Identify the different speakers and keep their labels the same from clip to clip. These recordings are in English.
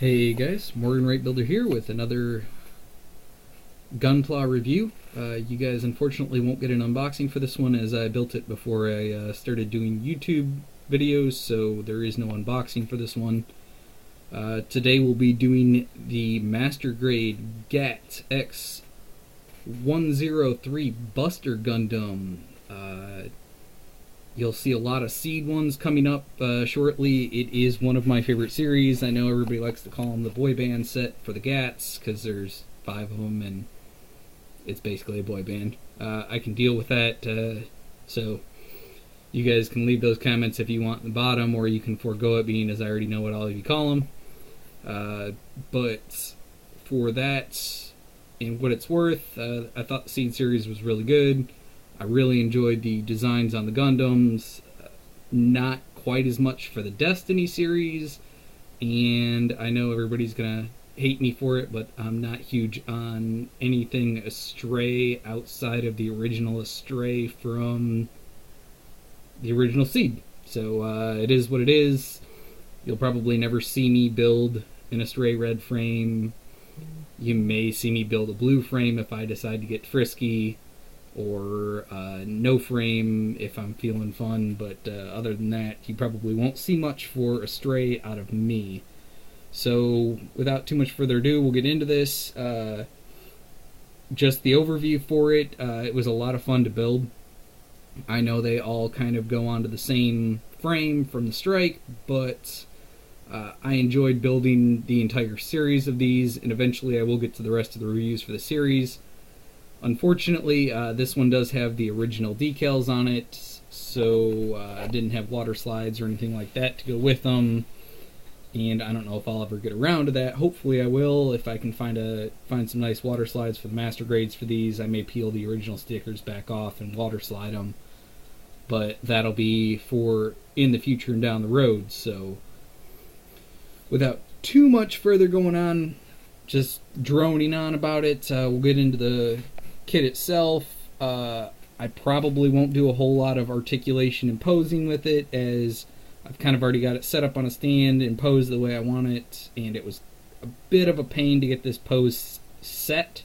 Speaker 1: Hey guys, Morgan Wright Builder here with another Gunpla review. You guys unfortunately won't get an unboxing for this one as I built it before I started doing YouTube videos, so there is no unboxing for this one. Today we'll be doing the Master Grade GAT X103 Buster Gundam. You'll see a lot of seed ones coming up shortly. It is one of my favorite series. I know everybody likes to call them the boy band set for the GATs because there's 5 of them and it's basically a boy band. I can deal with that, so you guys can leave those comments if you want in the bottom, or you can forego it, being as I already know what all of you call them. But for that and what it's worth, I thought the seed series was really good. I really enjoyed the designs on the Gundams, not quite as much for the Destiny series, and I know everybody's gonna hate me for it, but I'm not huge on anything Astray outside of the original Astray from the original Seed. So it is what it is. You'll probably never see me build an Astray red frame. You may see me build a blue frame if I decide to get frisky, or no frame if I'm feeling fun, but other than that, you probably won't see much for Astray out of me. So without too much further ado, we'll get into this. Just the overview for it. It was a lot of fun to build. I know they all kind of go onto the same frame from the Strike, but I enjoyed building the entire series of these, and eventually I will get to the rest of the reviews for the series. Unfortunately, this one does have the original decals on it, so I didn't have water slides or anything like that to go with them, and I don't know if I'll ever get around to that. Hopefully I will. If I can find some nice water slides for the master grades for these, I may peel the original stickers back off and water slide them, but that'll be for in the future and down the road. So without too much further going on, just droning on about it, we'll get into the kit itself. I probably won't do a whole lot of articulation and posing with it, as I've kind of already got it set up on a stand and posed the way I want it, and it was a bit of a pain to get this pose set,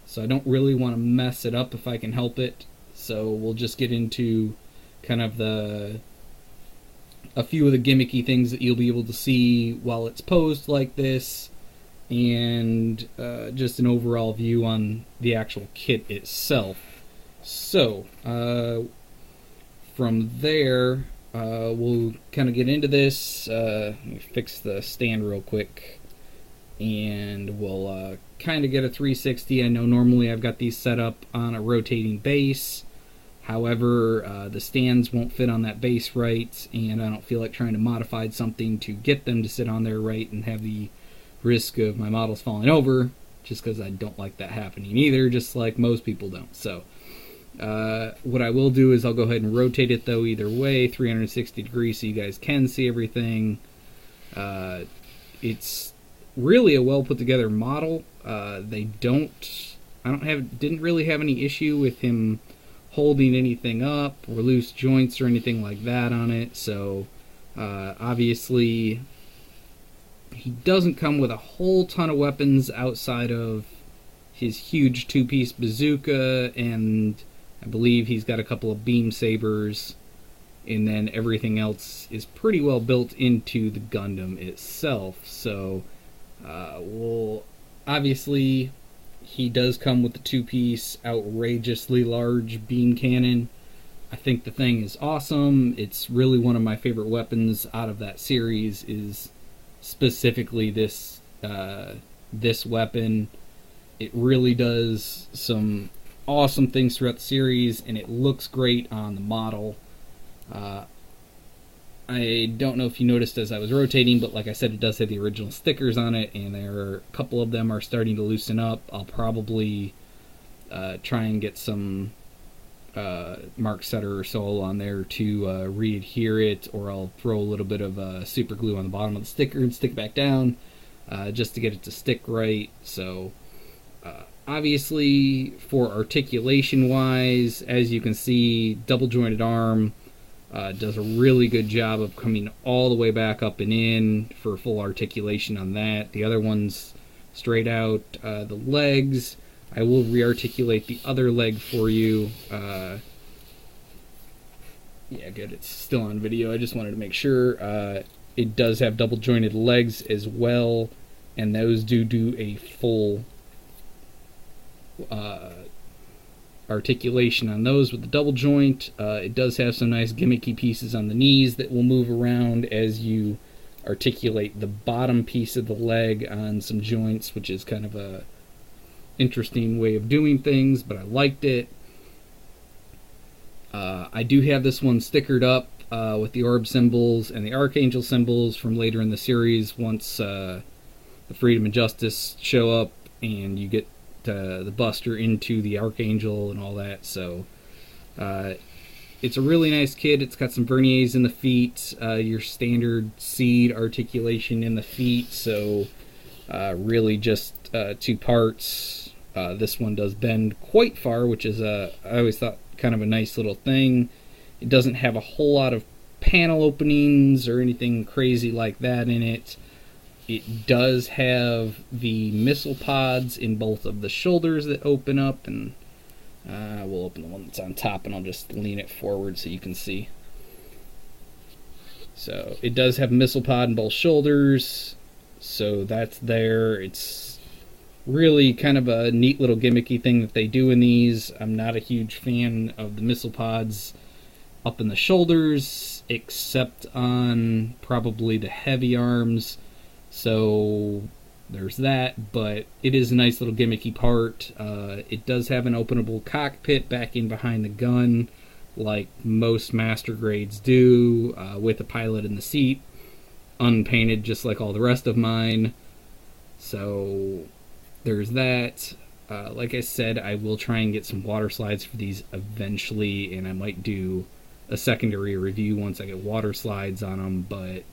Speaker 1: so I don't really want to mess it up if I can help it. So we'll just get into kind of a few of the gimmicky things that you'll be able to see while it's posed like this, and just an overall view on the actual kit itself. So from there, we'll kind of get into this. Let me fix the stand real quick, and we'll kind of get a 360. I know normally I've got these set up on a rotating base. However, the stands won't fit on that base right, and I don't feel like trying to modify something to get them to sit on there right and have the risk of my models falling over, just because I don't like that happening either, just like most people don't. So what I will do is I'll go ahead and rotate it though either way, 360 degrees, so you guys can see everything. It's really a well put together model. Didn't really have any issue with him holding anything up or loose joints or anything like that on it. So obviously he doesn't come with a whole ton of weapons outside of his huge 2-piece bazooka, and I believe he's got a couple of beam sabers, and then everything else is pretty well built into the Gundam itself. So obviously he does come with the 2-piece outrageously large beam cannon. I think the thing is awesome. It's really one of my favorite weapons out of that series, is specifically this weapon. It really does some awesome things throughout the series, and it looks great on the model. I don't know if you noticed as I was rotating, but like I said, it does have the original stickers on it, and a couple of them are starting to loosen up. I'll probably try and get some Mark Sutter or Soul on there to re-adhere it, or I'll throw a little bit of super glue on the bottom of the sticker and stick it back down just to get it to stick right. So obviously for articulation wise, as you can see, double jointed arm, Does a really good job of coming all the way back up and in for full articulation on that. The other one's straight out. The legs, I will re-articulate the other leg for you. Yeah, good. It's still on video. I just wanted to make sure. It does have double jointed legs as well, and those do a full articulation on those with the double joint. It does have some nice gimmicky pieces on the knees that will move around as you articulate the bottom piece of the leg on some joints, which is kind of a interesting way of doing things, but I liked it. I do have this one stickered up with the orb symbols and the archangel symbols from later in the series once the freedom and justice show up and you get the buster into the archangel and all that. So it's a really nice kit. It's got some verniers in the feet, your standard seed articulation in the feet, so really just 2 parts. This one does bend quite far, which is I always thought kind of a nice little thing. It doesn't have a whole lot of panel openings or anything crazy like that in it. It does have the missile pods in both of the shoulders that open up, and we'll open the one that's on top, and I'll just lean it forward so you can see. So it does have a missile pod in both shoulders, so that's there. It's really kind of a neat little gimmicky thing that they do in these. I'm not a huge fan of the missile pods up in the shoulders, except on probably the heavy arms. So there's that, but it is a nice little gimmicky part. It does have an openable cockpit back in behind the gun, like most master grades do, with a pilot in the seat, unpainted just like all the rest of mine. So there's that. Like I said, I will try and get some water slides for these eventually, and I might do a secondary review once I get water slides on them, but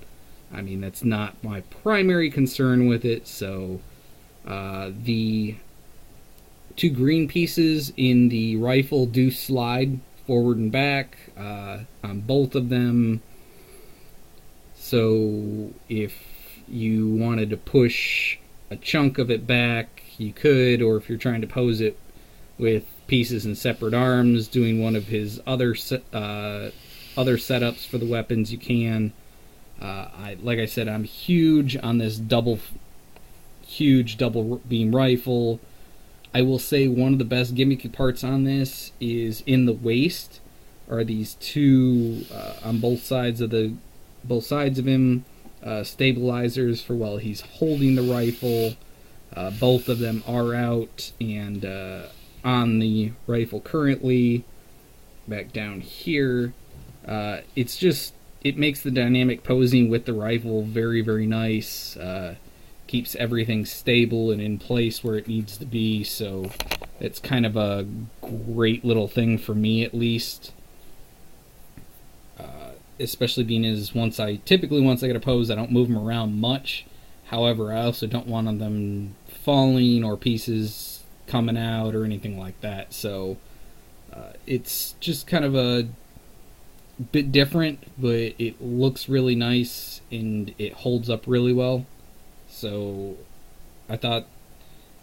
Speaker 1: I mean, that's not my primary concern with it. So the 2 green pieces in the rifle do slide forward and back on both of them. So if you wanted to push a chunk of it back, you could, or if you're trying to pose it with pieces in separate arms, doing one of his other setups for the weapons, you can. Like I said, I'm huge on this huge double beam rifle. I will say one of the best gimmicky parts on this is in the waist are these 2 on both sides of him, stabilizers for while he's holding the rifle. Both of them are out and on the rifle currently. Back down here, it makes the dynamic posing with the rifle very, very nice. Keeps everything stable and in place where it needs to be, so it's kind of a great little thing for me, at least. Especially being as once I get a pose, I don't move them around much. However, I also don't want them falling or pieces coming out or anything like that. So it's just kind of a bit different, but it looks really nice and it holds up really well. So I thought,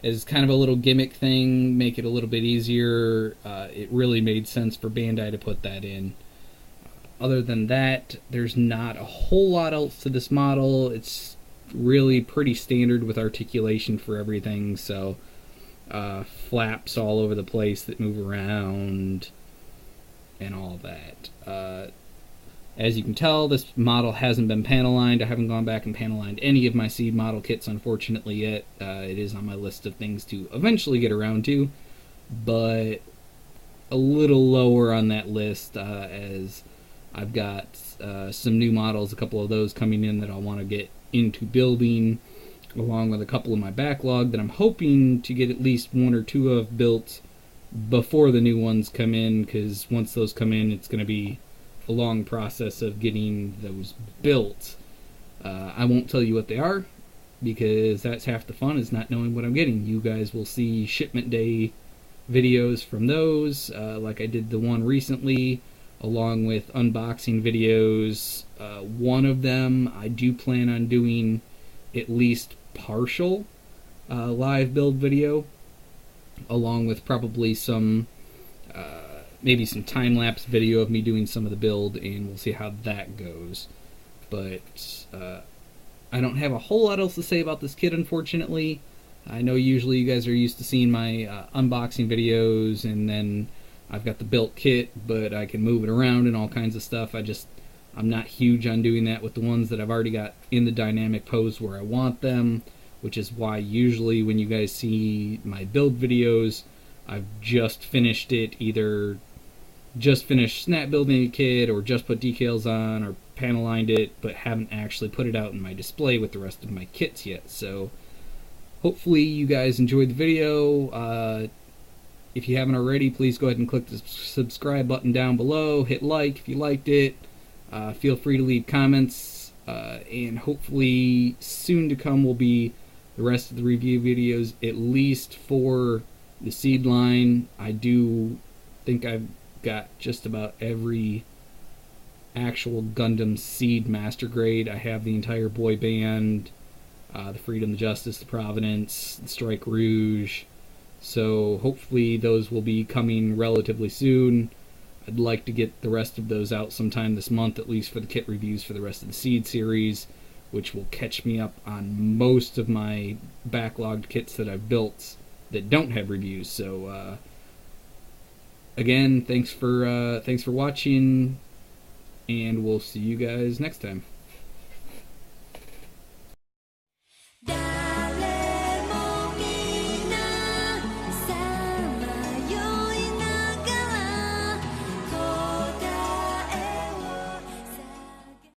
Speaker 1: as kind of a little gimmick thing, make it a little bit easier. It really made sense for Bandai to put that in. Other than that, there's not a whole lot else to this model. It's really pretty standard with articulation for everything. So flaps all over the place that move around and all that. As you can tell, this model hasn't been panel lined. I haven't gone back and panel lined any of my seed model kits, unfortunately, yet. It is on my list of things to eventually get around to, but a little lower on that list, as I've got some new models, a couple of those coming in that I'll want to get into building, along with a couple of my backlog that I'm hoping to get at least 1 or 2 of built before the new ones come in, because once those come in, it's going to be a long process of getting those built. I won't tell you what they are, because that's half the fun, is not knowing what I'm getting. You guys will see shipment day videos from those, like I did the one recently along with unboxing videos. One of them I do plan on doing at least partial live build video, along with probably some maybe some time-lapse video of me doing some of the build, and we'll see how that goes. But I don't have a whole lot else to say about this kit, unfortunately. I know usually you guys are used to seeing my unboxing videos, and then I've got the built kit, but I can move it around and all kinds of stuff. I'm not huge on doing that with the ones that I've already got in the dynamic pose where I want them, which is why usually when you guys see my build videos, I've just finished it, either just finished snap building a kit or just put decals on or panel lined it, but haven't actually put it out in my display with the rest of my kits yet. So hopefully you guys enjoyed the video. If you haven't already, please go ahead and click the subscribe button down below. Hit like if you liked it. Feel free to leave comments. And hopefully soon to come will be the rest of the review videos, at least for the seed line. I do think I've got just about every actual Gundam seed master grade. I have the entire boy band, the Freedom, the Justice, the Providence, the Strike Rouge. So hopefully those will be coming relatively soon. I'd like to get the rest of those out sometime this month, at least for the kit reviews for the rest of the seed series, which will catch me up on most of my backlogged kits that I've built that don't have reviews. So again, thanks for watching, and we'll see you guys next time.